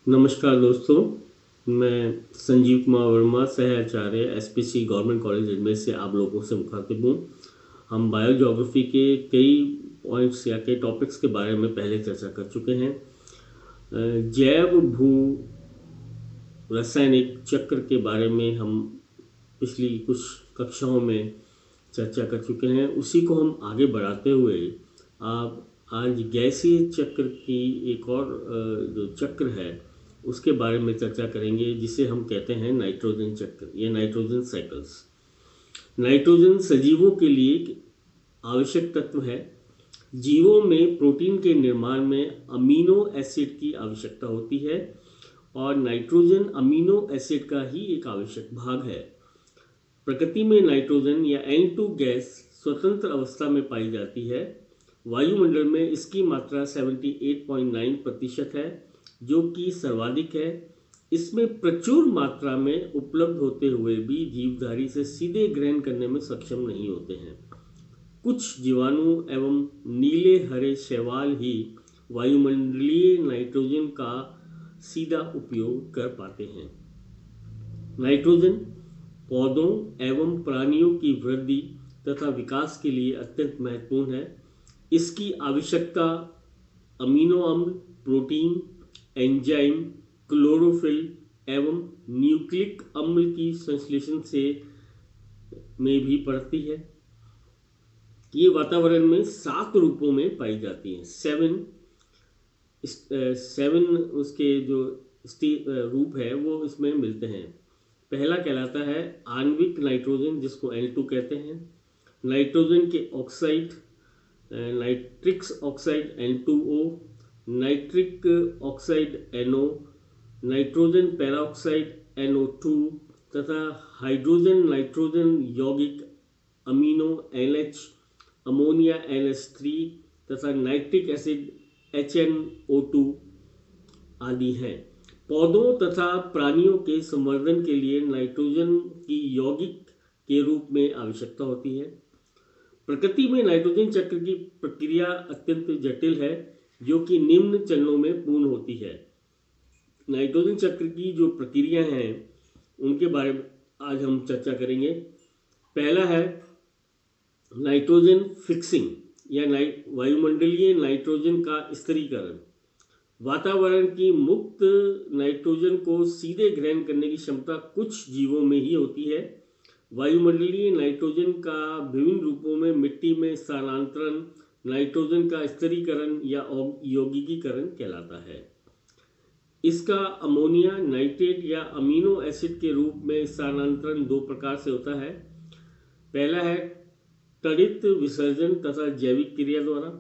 नमस्कार दोस्तों, मैं संजीव कुमार वर्मा, सह आचार्य एसपीसी गवर्नमेंट कॉलेज अजमेर से आप लोगों से मुखातिब हूँ। हम बायोज्योग्राफी के कई पॉइंट्स या कई टॉपिक्स के बारे में पहले चर्चा कर चुके हैं। जैव भू रासायनिक चक्र के बारे में हम पिछली कुछ कक्षाओं में चर्चा कर चुके हैं। उसी को हम आगे बढ़ाते हुए आप आज गैसीय चक्र की एक और जो चक्र है उसके बारे में चर्चा करेंगे, जिसे हम कहते हैं नाइट्रोजन चक्र या नाइट्रोजन साइकिल्स। नाइट्रोजन सजीवों के लिए एक आवश्यक तत्व है। जीवों में प्रोटीन के निर्माण में अमीनो एसिड की आवश्यकता होती है और नाइट्रोजन अमीनो एसिड का ही एक आवश्यक भाग है। प्रकृति में नाइट्रोजन या N2 गैस स्वतंत्र अवस्था में पाई जाती है। वायुमंडल में इसकी मात्रा 78.9% है, जो कि सर्वाधिक है। इसमें प्रचुर मात्रा में उपलब्ध होते हुए भी जीवधारी से सीधे ग्रहण करने में सक्षम नहीं होते हैं। कुछ जीवाणु एवं नीले हरे शैवाल ही वायुमंडलीय नाइट्रोजन का सीधा उपयोग कर पाते हैं। नाइट्रोजन पौधों एवं प्राणियों की वृद्धि तथा विकास के लिए अत्यंत महत्वपूर्ण है। इसकी आवश्यकता अमीनो अम्ल, प्रोटीन, एंजाइम, क्लोरोफिल एवं न्यूक्लिक अम्ल की संश्लेषण से में भी पड़ती है। ये वातावरण में 7 रूपों में पाई जाती हैं। सेवन उसके जो रूप है वो इसमें मिलते हैं। पहला कहलाता है आणविक नाइट्रोजन, जिसको N2 कहते हैं। नाइट्रोजन के oxide, nitrous oxide N2O, nitric oxide NO, nitrogen peroxide NO2 तथा हाइड्रोजन नाइट्रोजन यौगिक अमीनो NH, अमोनिया NH3 तथा नाइट्रिक एसिड HNO2 आदि हैं। पौधों तथा प्राणियों के संवर्धन के लिए नाइट्रोजन की यौगिक के रूप में आवश्यकता होती है। प्रकृति में नाइट्रोजन चक्र की प्रक्रिया अत्यंत जटिल है, जो कि निम्न चरणों में पूर्ण होती है। नाइट्रोजन चक्र की जो प्रक्रिया हैं उनके बारे में आज हम चर्चा करेंगे। पहला है नाइट्रोजन फिक्सिंग या वायुमंडलीय नाइट्रोजन का स्थिरीकरण। वातावरण की मुक्त नाइट्रोजन को सीधे ग्रहण करने की क्षमता कुछ जीवों में ही होती है। वायुमंडलीय नाइट्रोजन का विभिन्न रूपों में मिट्टी में स्थानांतरण नाइट्रोजन का स्थिरीकरण या यौगिकीकरण कहलाता है। इसका अमोनिया नाइट्रेट या अमीनो एसिड के रूप में स्थानांतरण 2 प्रकार से होता है। पहला है त्वरित विसर्जन तथा जैविक क्रिया द्वारा।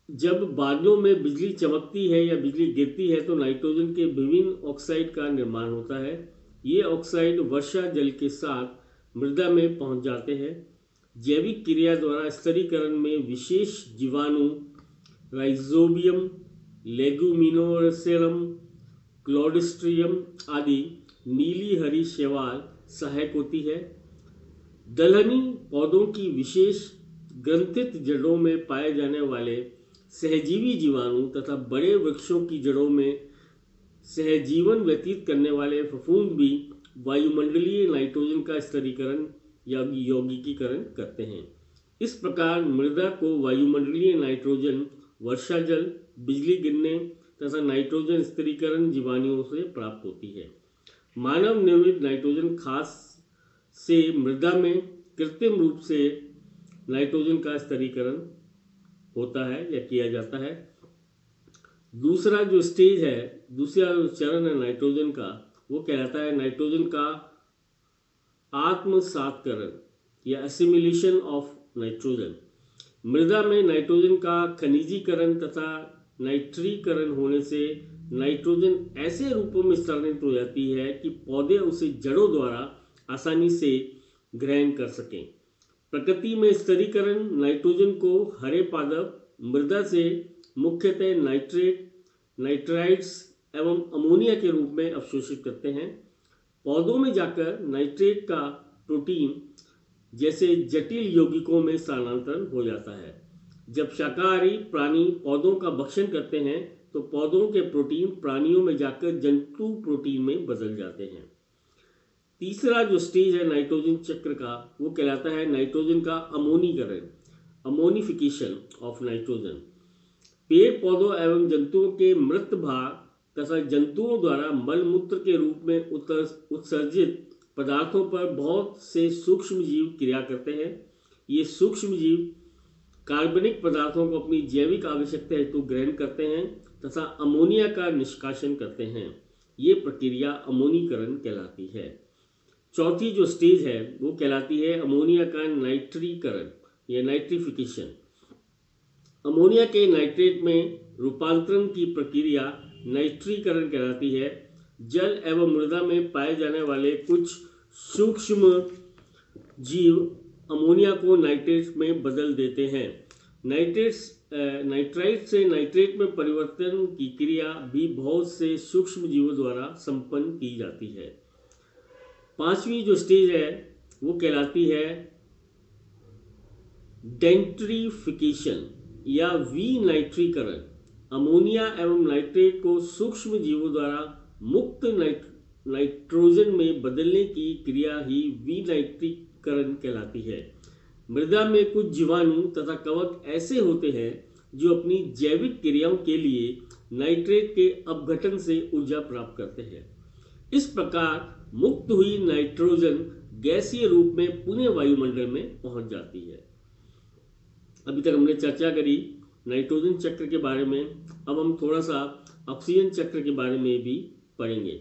जब बादलों में बिजली चमकती है या बिजली गिरती है तो नाइट्रोजन के विभिन्न ऑक्साइड का निर्माण होता है। ये ऑक्साइड वर्षा जल के साथ मृदा में पहुंच जाते हैं। जैविक क्रिया द्वारा स्थिरीकरण में विशेष जीवाणु राइजोबियम, लेगुमिनोसेरम, क्लोस्ट्रिडियम आदि नीली हरी शैवाल सहायक होती है। दलहनी पौधों की विशेष ग्रंथित जड़ों में पाए जाने वाले सहजीवी जीवाणु तथा बड़े वृक्षों की जड़ों में सहजीवन व्यतीत करने वाले फफूंद भी वायुमंडलीय नाइट्रोजन का स्थिरीकरण या यौगिकीकरण करते हैं। इस प्रकार मृदा को वायुमंडलीय नाइट्रोजन वर्षा जल, बिजली गिरने तथा नाइट्रोजन स्थिरीकरण जीवाणुओं से प्राप्त होती है। मानव निर्मित नाइट्रोजन खास से मृदा में कृत्रिम रूप से नाइट्रोजन का स्थिरीकरण होता है या किया जाता है। दूसरा जो स्टेज है, दूसरा जो चरण है नाइट्रोजन का, वो कहलाता है नाइट्रोजन का आत्मसातकरण या एसिमिलेशन ऑफ नाइट्रोजन। मृदा में नाइट्रोजन का खनिजीकरण तथा नाइट्रीकरण होने से नाइट्रोजन ऐसे रूपों में स्थानांतरित हो जाती है कि पौधे उसे जड़ों द्वारा आसानी से ग्रहण कर सकें। प्रकृति में स्थिरीकरण नाइट्रोजन को हरे पादप मृदा से मुख्यतः नाइट्रेट, नाइट्राइट्स एवं अमोनिया के रूप में अवशोषित करते हैं। पौधों में जाकर नाइट्रेट का प्रोटीन जैसे जटिल यौगिकों में स्थानांतरण हो जाता है। जब शाकाहारी प्राणी पौधों का भक्षण करते हैं तो पौधों के प्रोटीन प्राणियों में जाकर जंतु प्रोटीन में बदल जाते हैं। तीसरा जो स्टेज है नाइट्रोजन चक्र का, वो कहलाता है नाइट्रोजन का अमोनीकरण, अमोनिफिकेशन ऑफ नाइट्रोजन। पेड़ पौधों एवं जंतुओं के मृत भाग तथा जंतुओं द्वारा मलमूत्र के रूप में उत्सर्जित पदार्थों पर बहुत से सूक्ष्म जीव क्रिया करते हैं। ये सूक्ष्म जीव कार्बनिक पदार्थों को अपनी जैविक आवश्यकता हेतु ग्रहण करते हैं तथा अमोनिया का निष्कासन करते हैं। ये प्रक्रिया अमोनीकरण कहलाती है। चौथी जो स्टेज है वो कहलाती है अमोनिया का नाइट्रीकरण या नाइट्रिफिकेशन। अमोनिया के नाइट्रेट में रूपांतरण की प्रक्रिया नाइट्रीकरण कहलाती है। जल एवं मृदा में पाए जाने वाले कुछ सूक्ष्म जीव अमोनिया को नाइट्रेट में बदल देते हैं। नाइट्राइट से नाइट्रेट में परिवर्तन की क्रिया भी बहुत से सूक्ष्म जीवों द्वारा संपन्न की जाती है। पांचवी जो स्टेज है वो कहलाती है डेंट्रीफिकेशन या विनाइट्रीकरण। अमोनिया एवं नाइट्रेट को सूक्ष्म जीवों द्वारा मुक्त नाइट्रोजन में बदलने की क्रिया ही विनाइट्रीकरण कहलाती है। मृदा में कुछ जीवाणु तथा कवक ऐसे होते हैं जो अपनी जैविक क्रियाओं के लिए नाइट्रेट के अपघटन से ऊर्जा प्राप्त करते हैं। इस प्रकार मुक्त हुई नाइट्रोजन गैसीय रूप में पुनः वायुमंडल में पहुंच जाती है। अभी तक हमने चर्चा करी नाइट्रोजन चक्र के बारे में। अब हम थोड़ा सा ऑक्सीजन चक्र के बारे में भी पढ़ेंगे।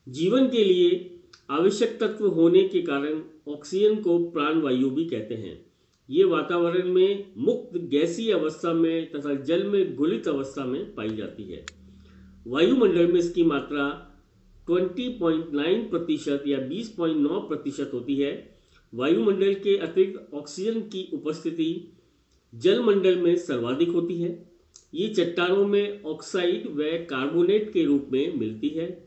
जीवन के लिए आवश्यक तत्व होने के कारण ऑक्सीजन को प्राणवायु भी कहते हैं। ये वातावरण में मुक्त गैसीय अवस्था में तथा जल में घुलित अवस्था में पाई जाती है। वायुमंडल में इसकी मात्रा 20.9% या 20.9% होती है। वायुमंडल के अतिरिक्त ऑक्सीजन की उपस्थिति जलमंडल में सर्वाधिक होती है। ये चट्टानों में ऑक्साइड व कार्बोनेट के रूप में मिलती है।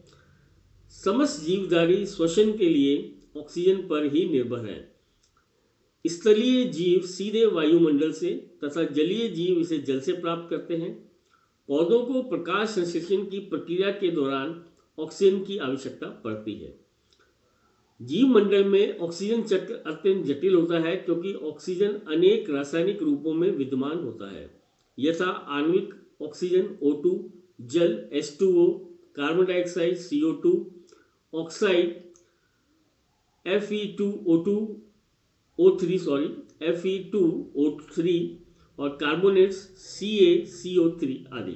समस्त जीवधारी श्वसन के लिए ऑक्सीजन पर ही निर्भर है। स्थलीय जीव सीधे वायुमंडल से तथा जलीय जीव इसे जल से प्राप्त करते हैं। पौधों को प्रकाश संश्लेषण की प्रक्रिया के दौरान ऑक्सीजन की आवश्यकता पड़ती है। जीव मंडल में ऑक्सीजन चक्र अत्यंत जटिल होता है क्योंकि ऑक्सीजन अनेक रासायनिक रूपों में विद्यमान होता है, यथा आणविक ऑक्सीजन O2, जल H2O, carbon dioxide CO2, oxide Fe2O3 और कार्बोनेट्स CaCO3 आदि।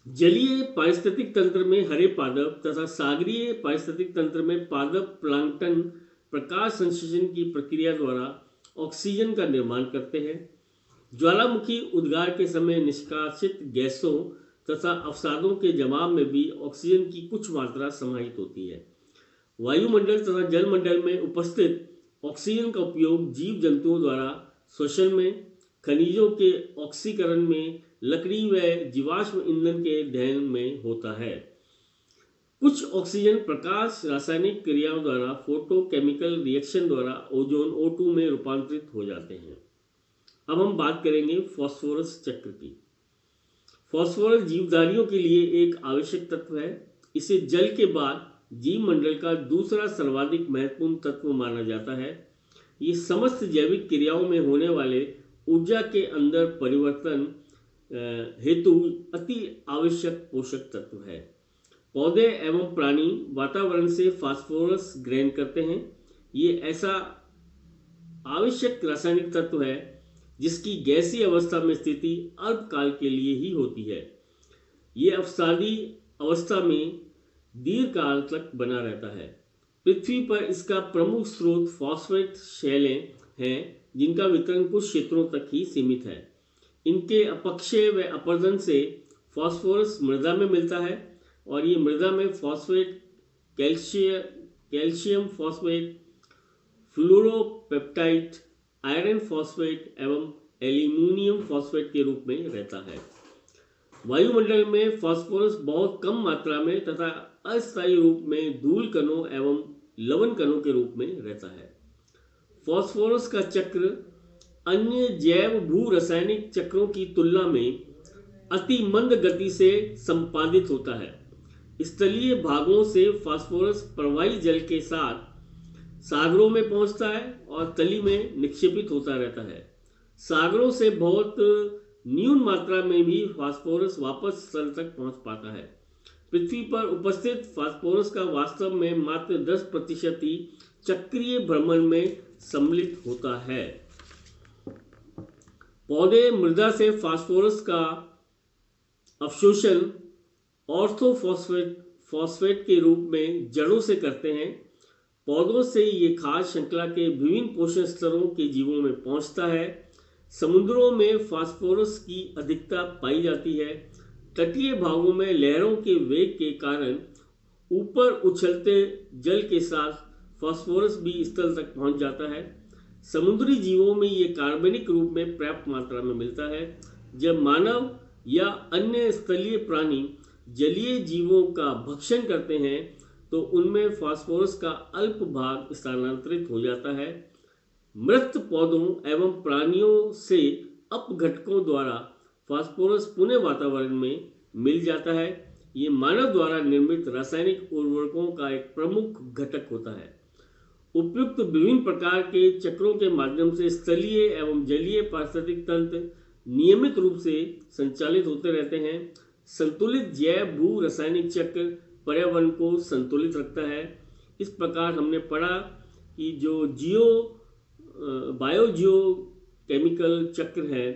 जलीय पारिस्थितिक तंत्र में हरे पादप तथा सागरीय पारिस्थितिक तंत्र में पादप प्लांक्टन प्रकाश संश्लेषण की प्रक्रिया द्वारा ऑक्सीजन का निर्माण करते हैं। ज्वालामुखी उद्गार के समय निष्कासित गैसों तथा अवसादों के जमाव में भी ऑक्सीजन की कुछ मात्रा समाहित होती है। वायुमंडल तथा जलमंडल में उपस्थित ऑक्सीजन का उपयोग जीव जंतुओं द्वारा श्वसन में, खनिजों के ऑक्सीकरण में, लकड़ी व जीवाश्म ईंधन के दहन में होता है। कुछ ऑक्सीजन प्रकाश रासायनिक क्रियाओं द्वारा फोटोकेमिकल रिएक्शन द्वारा ओजोन O2 में रूपांतरित हो जाते हैं। अब हम बात करेंगे फास्फोरस चक्र की। फास्फोरस जीवधारियों के लिए एक आवश्यक तत्व है। इसे जल के बाद जीवमंडल का दूसरा सर्वाधिक महत्वपूर्ण तत्व माना जाता है। ये समस्त जैविक क्रियाओं में होने वाले ऊर्जा के अंदर परिवर्तन हेतु अति आवश्यक पोषक तत्व है। पौधे एवं प्राणी वातावरण से फास्फोरस ग्रहण करते हैं। ये ऐसा आवश्यक रासायनिक तत्व है जिसकी गैसीय अवस्था में स्थिति अल्पकाल के लिए ही होती है। ये अवसादी अवस्था में दीर्घकाल तक बना रहता है। पृथ्वी पर इसका प्रमुख स्रोत फॉस्फेट शैलें हैं जिनका वितरण कुछ क्षेत्रों तक ही सीमित है। इनके अपक्षय व अपरदन से फास्फोरस मृदा में मिलता है और ये मृदा में phosphate, calcium phosphate, fluorapatite, iron phosphate एवं एल्यूमिनियम फॉस्फेट के रूप में रहता है। वायुमंडल में फास्फोरस बहुत कम मात्रा में तथा अस्थायी रूप में धूल कणों एवं लवण कणों के रूप में रहता है। फास्फोरस का चक्र अन्य जैव भू रासायनिक चक्रों की तुलना में अति मंद गति से संपादित होता है। स्थलीय भागों से फास्फोरस प्रवाही जल के साथ सागरों में पहुंचता है और तली में निक्षेपित होता रहता है। सागरों से बहुत न्यून मात्रा में भी फास्फोरस वापस स्थल तक पहुंच पाता है। पृथ्वी पर उपस्थित फास्फोरस का वास्तव में मात्र 10% ही चक्रीय भ्रमण में सम्मिलित होता है। पौधे मृदा से फास्फोरस का अवशोषण ऑर्थोफॉस्फेट के रूप में जड़ों से करते हैं। पौधों से ये खाद्य श्रृंखला के विभिन्न पोषण स्तरों के जीवों में पहुंचता है। समुद्रों में फास्फोरस की अधिकता पाई जाती है। तटीय भागों में लहरों के वेग के कारण ऊपर उछलते जल के साथ फास्फोरस भी स्थल तक पहुंच जाता है। समुद्री जीवों में ये कार्बनिक रूप में पर्याप्त मात्रा में मिलता है। जब मानव या अन्य स्थलीय प्राणी जलीय जीवों का भक्षण करते हैं तो उनमें फास्फोरस का अल्प भाग स्थानांतरित हो जाता है। मृत पौधों एवं प्राणियों से अपघटकों द्वारा फास्फोरस पुनः वातावरण में मिल जाता है। ये मानव द्वारा निर्मित रासायनिक उर्वरकों का एक प्रमुख घटक होता है। उपयुक्त विभिन्न प्रकार के चक्रों के माध्यम से स्थलीय एवं जलीय पारिस्थितिक तंत्र नियमित रूप से संचालित होते रहते हैं। संतुलित जैव भू रासायनिक चक्र पर्यावरण को संतुलित रखता है। इस प्रकार हमने पढ़ा कि जो बायोजियो केमिकल चक्र है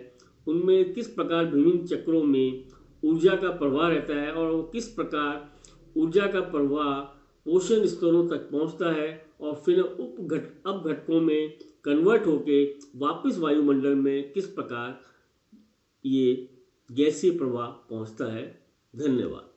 उनमें किस प्रकार विभिन्न चक्रों में ऊर्जा का प्रवाह रहता है और किस प्रकार ऊर्जा का प्रवाह पोषण स्तरों तक पहुंचता है और फिर अपघटकों में कन्वर्ट होके वापस वायुमंडल में किस प्रकार ये गैसीय प्रवाह पहुंचता है। धन्यवाद।